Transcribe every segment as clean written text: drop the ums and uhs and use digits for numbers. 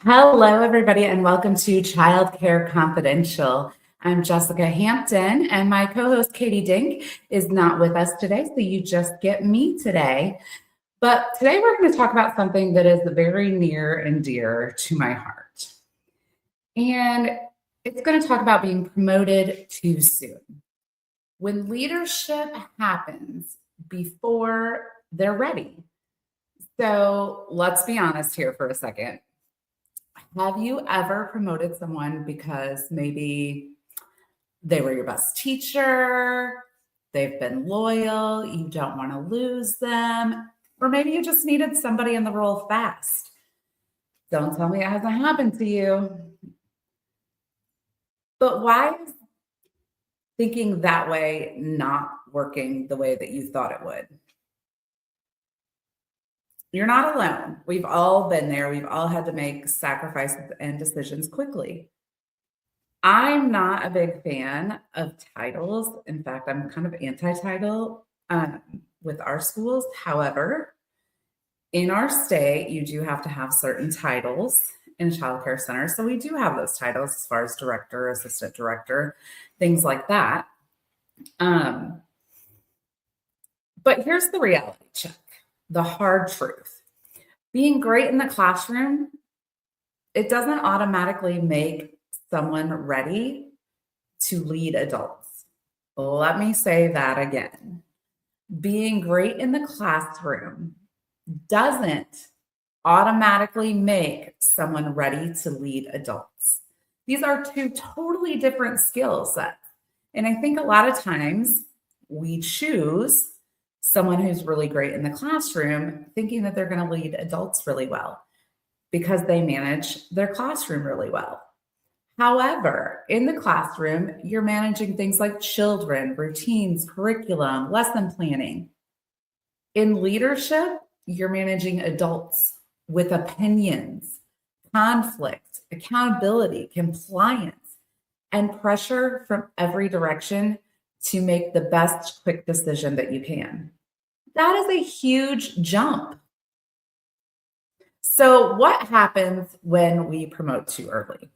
Hello, everybody, and welcome to Childcare Confidential. I'm Jessica Hampton, and my co host Katie Dink is not with us today, so you just get me today. But today we're going to talk about something that is very near and dear to my heart. And it's going to talk about being promoted too soon. When leadership happens before they're ready. So let's be honest here for a second. Have you ever promoted someone because maybe they were your best teacher, they've been loyal, you don't want to lose them, or maybe you just needed somebody in the role fast? Don't tell me it hasn't happened to you. But why is thinking that way not working the way that you thought it would? You're not alone. We've all been there. We've all had to make sacrifices and decisions quickly. I'm not a big fan of titles. In fact, I'm kind of anti-title with our schools. However, in our state, you do have to have certain titles in childcare centers. So we do have those titles as far as director, assistant director, things like that. But here's the reality check. The hard truth. Being great in the classroom, it doesn't automatically make someone ready to lead adults. Let me say that again. Being great in the classroom doesn't automatically make someone ready to lead adults. These are two totally different skill sets. And I think a lot of times we choose someone who's really great in the classroom, thinking that they're going to lead adults really well because they manage their classroom really well. However, in the classroom, you're managing things like children, routines, curriculum, lesson planning. In leadership, you're managing adults with opinions, conflict, accountability, compliance, and pressure from every direction to make the best quick decision that you can. That is a huge jump. So, what happens when we promote too early?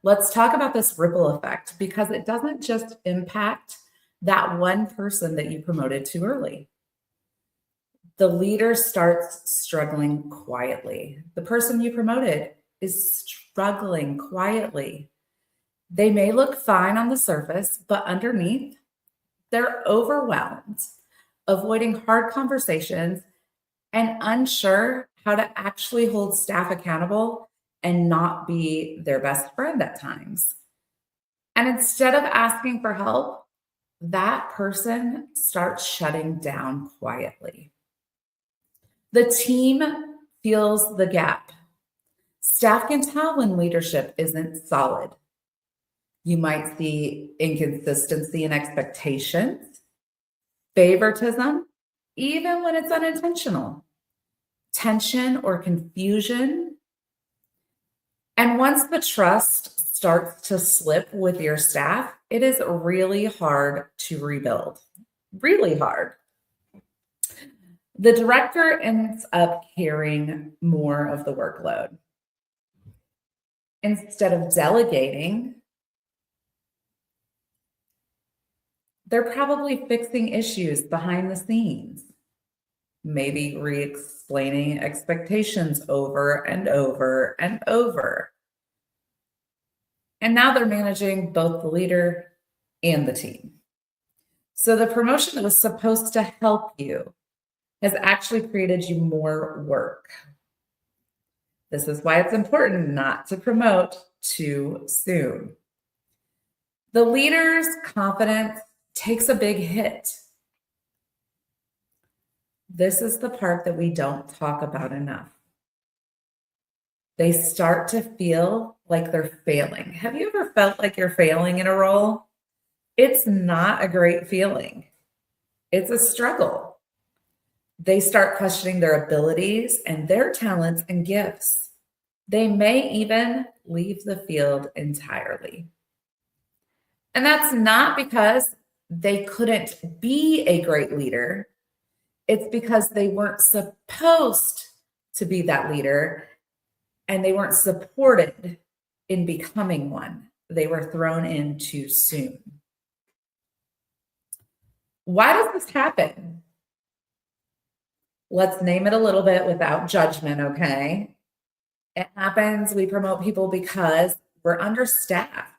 Let's talk about this ripple effect because it doesn't just impact that one person that you promoted too early. The leader starts struggling quietly. The person you promoted is struggling quietly. They may look fine on the surface, but underneath, they're overwhelmed, avoiding hard conversations, and unsure how to actually hold staff accountable and not be their best friend at times. And instead of asking for help, that person starts shutting down quietly. The team feels the gap. Staff can tell when leadership isn't solid. You might see inconsistency in expectations, favoritism, even when it's unintentional, tension or confusion. And once the trust starts to slip with your staff, it is really hard to rebuild. Really hard. The director ends up carrying more of the workload. Instead of delegating, they're probably fixing issues behind the scenes, maybe re-explaining expectations over and over and over. And now they're managing both the leader and the team. So the promotion that was supposed to help you has actually created you more work. This is why it's important not to promote too soon. The leader's confidence takes a big hit. This is the part that we don't talk about enough. They start to feel like they're failing. Have you ever felt like you're failing in a role? It's not a great feeling. It's a struggle. They start questioning their abilities and their talents and gifts. They may even leave the field entirely. And that's not because they couldn't be a great leader. It's because they weren't supposed to be that leader and they weren't supported in becoming one. They were thrown in too soon. Why does this happen? Let's name it a little bit without judgment, okay? It happens, we promote people because we're understaffed.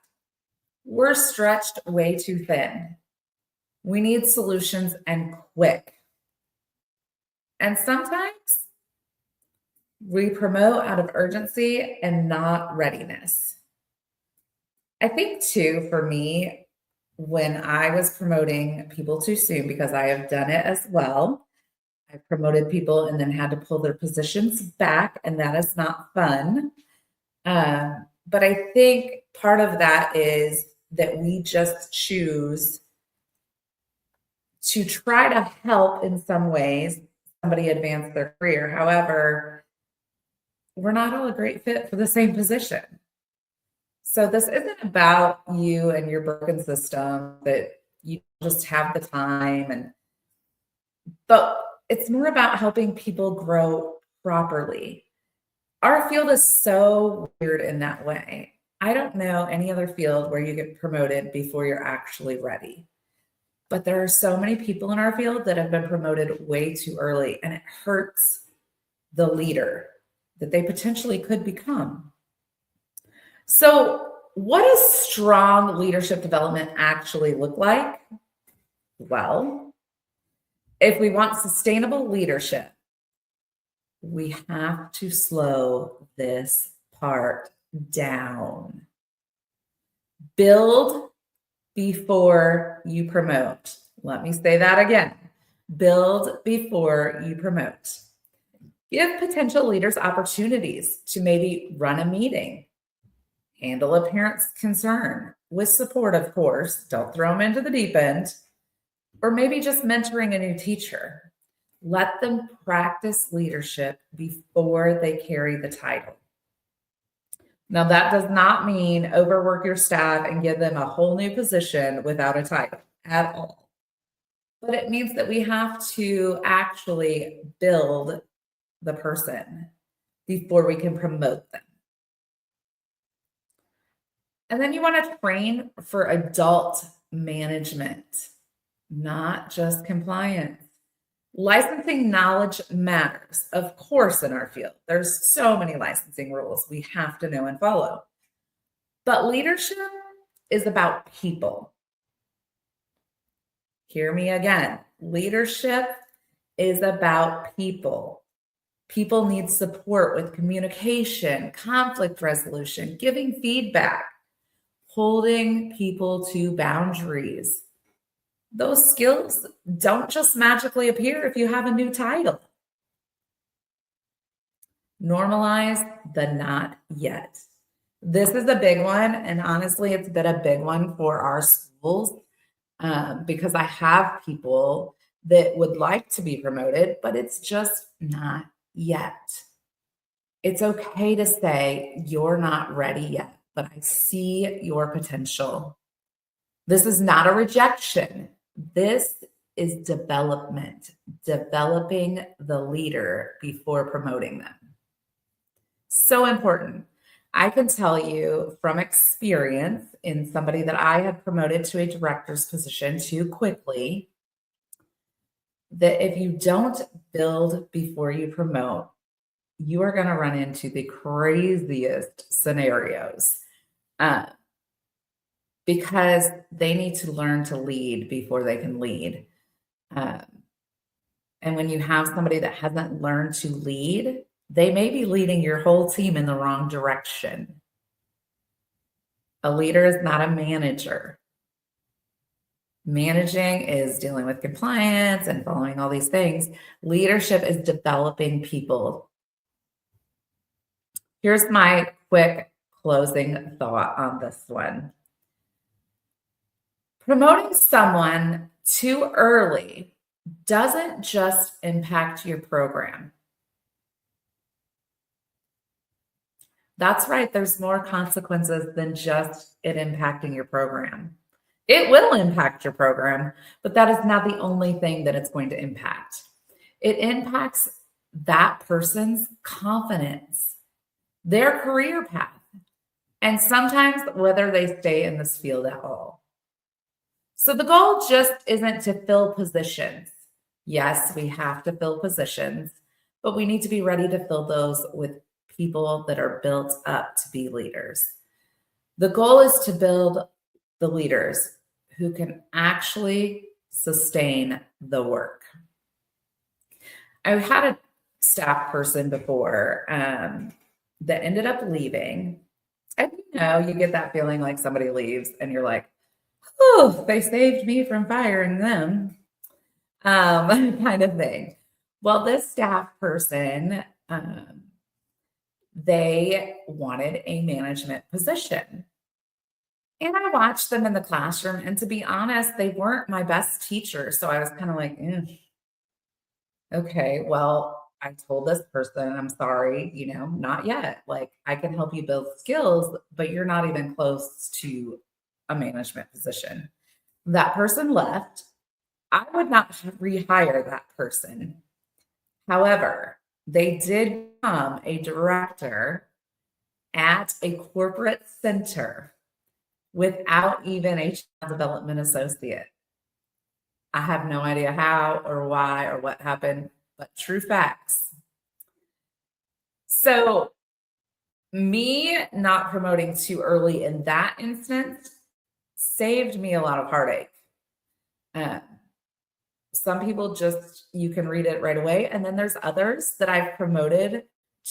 We're stretched way too thin. We need solutions and quick. And sometimes we promote out of urgency and not readiness. I think too, for me, when I was promoting people too soon, because I have done it as well, I promoted people and then had to pull their positions back, and that is not fun. But I think part of that is that we just choose to try to help in some ways somebody advance their career. However, we're not all a great fit for the same position. So this isn't about you and your broken system that you just have the time, but it's more about helping people grow properly. Our field is so weird in that way. I don't know any other field where you get promoted before you're actually ready. But there are so many people in our field that have been promoted way too early, and it hurts the leader that they potentially could become. So, what does strong leadership development actually look like? Well, if we want sustainable leadership, we have to slow this part down. Build before you promote. Let me say that again. Build before you promote. Give potential leaders opportunities to maybe run a meeting, handle a parent's concern with support, of course. Don't throw them into the deep end, or maybe just mentoring a new teacher. Let them practice leadership before they carry the title. Now, that does not mean overwork your staff and give them a whole new position without a title at all. But it means that we have to actually build the person before we can promote them. And then you want to train for adult management, not just compliance. Licensing knowledge matters, of course, in our field. There's so many licensing rules we have to know and follow. But leadership is about people. Hear me again. Leadership is about people. People need support with communication, conflict resolution, giving feedback, holding people to boundaries. Those skills don't just magically appear if you have a new title. Normalize the not yet. This is a big one, and honestly, it's been a big one for our schools because I have people that would like to be promoted, but it's just not yet. It's okay to say, you're not ready yet, but I see your potential. This is not a rejection. This is development, developing the leader before promoting them. So important. I can tell you from experience in somebody that I had promoted to a director's position too quickly, that if you don't build before you promote, you are going to run into the craziest scenarios. Because they need to learn to lead before they can lead. And when you have somebody that hasn't learned to lead, they may be leading your whole team in the wrong direction. A leader is not a manager. Managing is dealing with compliance and following all these things. Leadership is developing people. Here's my quick closing thought on this one. Promoting someone too early doesn't just impact your program. That's right, there's more consequences than just it impacting your program. It will impact your program, but that is not the only thing that it's going to impact. It impacts that person's confidence. their career path, and sometimes whether they stay in this field at all. So the goal just isn't to fill positions. Yes, we have to fill positions, but we need to be ready to fill those with people that are built up to be leaders. The goal is to build the leaders who can actually sustain the work. I've had a staff person before that ended up leaving. And you get that feeling like somebody leaves and you're like, oh, they saved me from firing them, kind of thing. Well, this staff person, they wanted a management position. And I watched them in the classroom. And to be honest, they weren't my best teachers. So I was kind of like, okay, well, I told this person, I'm sorry, not yet. Like, I can help you build skills, but you're not even close to a management position. That person left. I would not rehire that person. However, they did become a director at a corporate center without even a child development associate. I have no idea how or why or what happened, but true facts. So me not promoting too early in that instance saved me a lot of heartache. Some people you can read it right away. And then there's others that I've promoted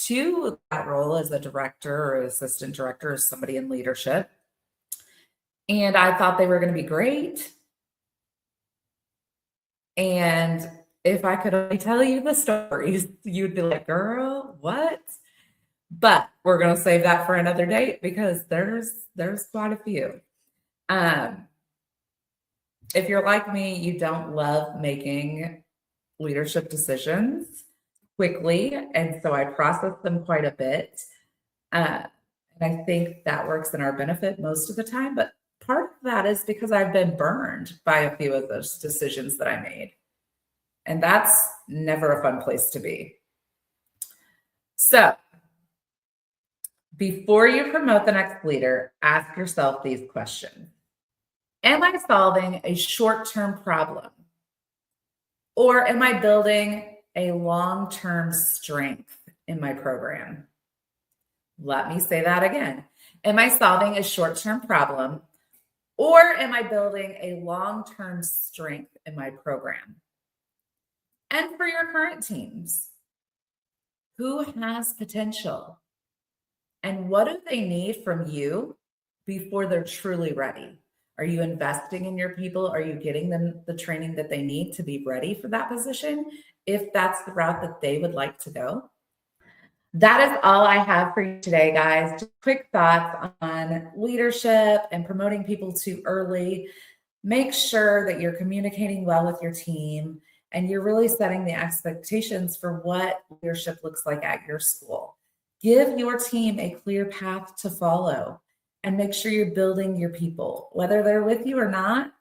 to that role as a director or assistant director or somebody in leadership. And I thought they were going to be great. And if I could only tell you the stories, you'd be like, girl, what? But we're going to save that for another date because there's quite a few. If you're like me, you don't love making leadership decisions quickly. And so I process them quite a bit. And I think that works in our benefit most of the time. But part of that is because I've been burned by a few of those decisions that I made. And that's never a fun place to be. So before you promote the next leader, ask yourself these questions. Am I solving a short-term problem? Or am I building a long-term strength in my program? Let me say that again. Am I solving a short-term problem? Or am I building a long-term strength in my program? And for your current teams, who has potential? And what do they need from you before they're truly ready? Are you investing in your people? Are you getting them the training that they need to be ready for that position, if that's the route that they would like to go? That is all I have for you today, guys. Just quick thoughts on leadership and promoting people too early. Make sure that you're communicating well with your team and you're really setting the expectations for what leadership looks like at your school. Give your team a clear path to follow and make sure you're building your people, whether they're with you or not.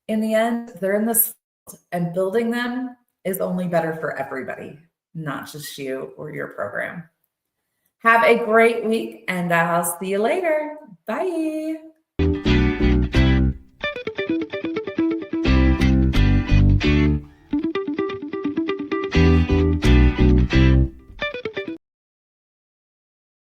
In the end, they're in this field, and building them is only better for everybody, not just you or your program. Have a great week, and I'll see you later. Bye.